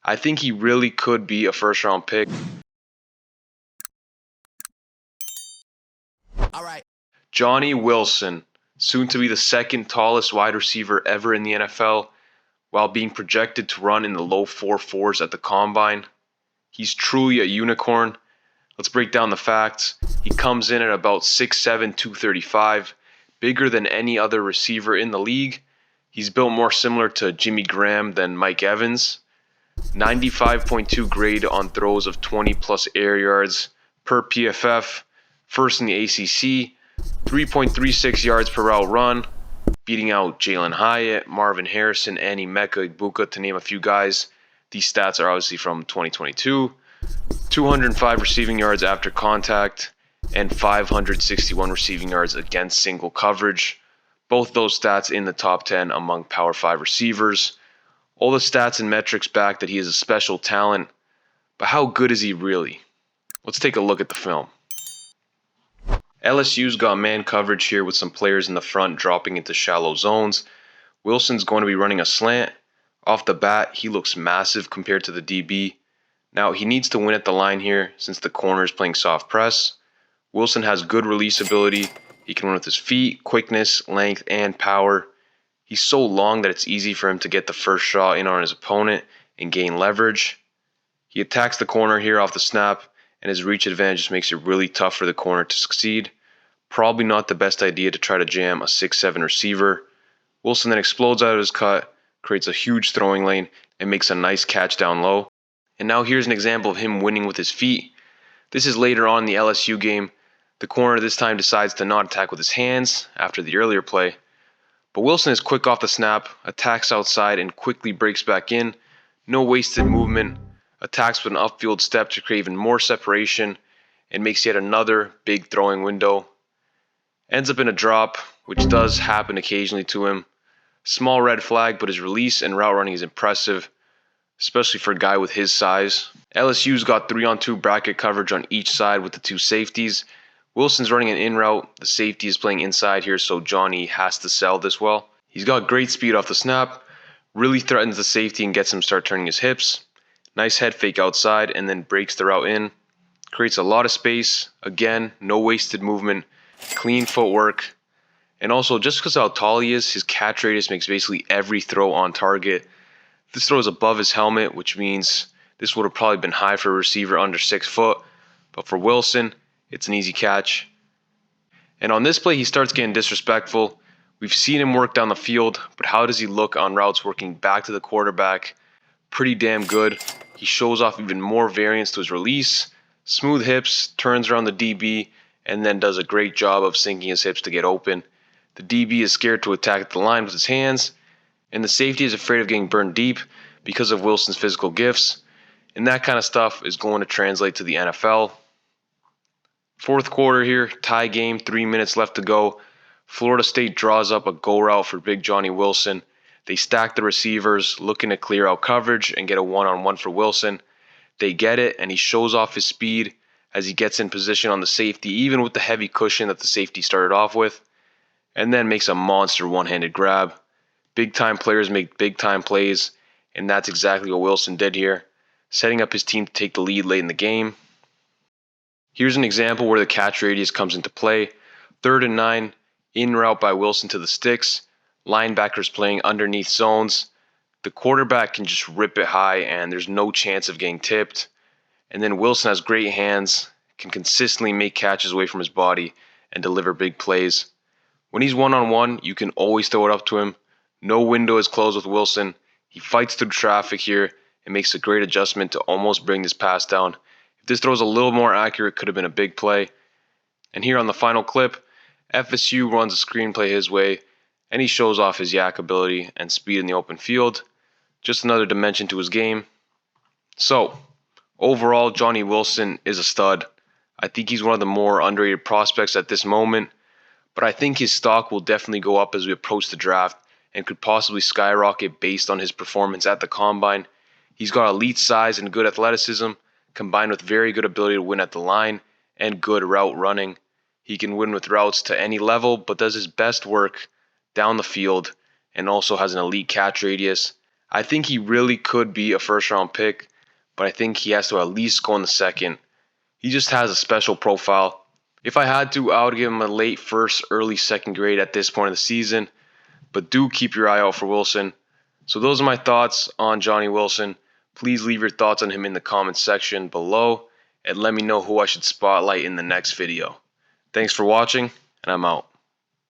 I think he really could be a first-round pick. All right. Johnny Wilson, soon to be the second tallest wide receiver ever in the NFL, while being projected to run in the low 4.4s at the combine. He's truly a unicorn. Let's break down the facts. He comes in at about 6'7", 235, bigger than any other receiver in the league. He's built more similar to Jimmy Graham than Mike Evans. 95.2 grade on throws of 20 plus air yards per PFF, first in the ACC, 3.36 yards per route run, beating out Jalen Hyatt, Marvin Harrison, and Emeka Egbuka, to name a few guys. These stats are obviously from 2022. 205 receiving yards after contact, and 561 receiving yards against single coverage. Both those stats in the top 10 among Power 5 receivers. All the stats and metrics back that he is a special talent, but how good is he really? Let's take a look at the film. LSU's got man coverage here with some players in the front dropping into shallow zones. Wilson's going to be running a slant. Off the bat, he looks massive compared to the DB. Now, he needs to win at the line here since the corner is playing soft press. Wilson has good release ability. He can run with his feet, quickness, length, and power. He's so long that it's easy for him to get the first shot in on his opponent and gain leverage. He attacks the corner here off the snap, and his reach advantage just makes it really tough for the corner to succeed. Probably not the best idea to try to jam a 6'7" receiver. Wilson then explodes out of his cut, creates a huge throwing lane, and makes a nice catch down low. And now here's an example of him winning with his feet. This is later on in the LSU game. The corner this time decides to not attack with his hands after the earlier play. But Wilson is quick off the snap, attacks outside, and quickly breaks back in. No wasted movement. Attacks with an upfield step to create even more separation, and makes yet another big throwing window. Ends up in a drop, which does happen occasionally to him. Small red flag, but his release and route running is impressive, especially for a guy with his size. LSU's got 3-on-2 bracket coverage on each side with the two safeties. Wilson's running an in route. The safety is playing inside here, so Johnny has to sell this well. He's got great speed off the snap, really threatens the safety and gets him to start turning his hips. Nice head fake outside and then breaks the route in. Creates a lot of space. Again, no wasted movement, clean footwork. And also, just because of how tall he is, his catch radius makes basically every throw on target. This throw is above his helmet, which means this would have probably been high for a receiver under 6 foot. But for Wilson, it's an easy catch. And on this play, he starts getting disrespectful. We've seen him work down the field, but how does he look on routes working back to the quarterback? Pretty damn good. He shows off even more variance to his release. Smooth hips, turns around the DB, and then does a great job of sinking his hips to get open. The DB is scared to attack at the line with his hands, and the safety is afraid of getting burned deep because of Wilson's physical gifts. And that kind of stuff is going to translate to the NFL. Fourth quarter here, tie game, 3 minutes left to go. Florida State draws up a go route for Big Johnny Wilson. They stack the receivers, looking to clear out coverage and get a one-on-one for Wilson. They get it, and he shows off his speed as he gets in position on the safety, even with the heavy cushion that the safety started off with, and then makes a monster one-handed grab. Big-time players make big-time plays, and that's exactly what Wilson did here, setting up his team to take the lead late in the game. Here's an example where the catch radius comes into play. 3rd and 9, in route by Wilson to the sticks. Linebackers playing underneath zones. The quarterback can just rip it high, and there's no chance of getting tipped. And then Wilson has great hands, can consistently make catches away from his body, and deliver big plays. When he's one-on-one, you can always throw it up to him. No window is closed with Wilson. He fights through traffic here and makes a great adjustment to almost bring this pass down. If this throw was a little more accurate, it could have been a big play. And here on the final clip, FSU runs a screenplay his way, and he shows off his yak ability and speed in the open field. Just another dimension to his game. So, overall, Johnny Wilson is a stud. I think he's one of the more underrated prospects at this moment, but I think his stock will definitely go up as we approach the draft and could possibly skyrocket based on his performance at the combine. He's got elite size and good athleticism, combined with very good ability to win at the line and good route running. He can win with routes to any level, but does his best work down the field and also has an elite catch radius. I think he really could be a first round pick, but I think he has to at least go in the second. He just has a special profile. If I had to, I would give him a late first, early second grade at this point of the season, but do keep your eye out for Wilson. So those are my thoughts on Johnny Wilson. Please leave your thoughts on him in the comments section below and let me know who I should spotlight in the next video. Thanks for watching, and I'm out.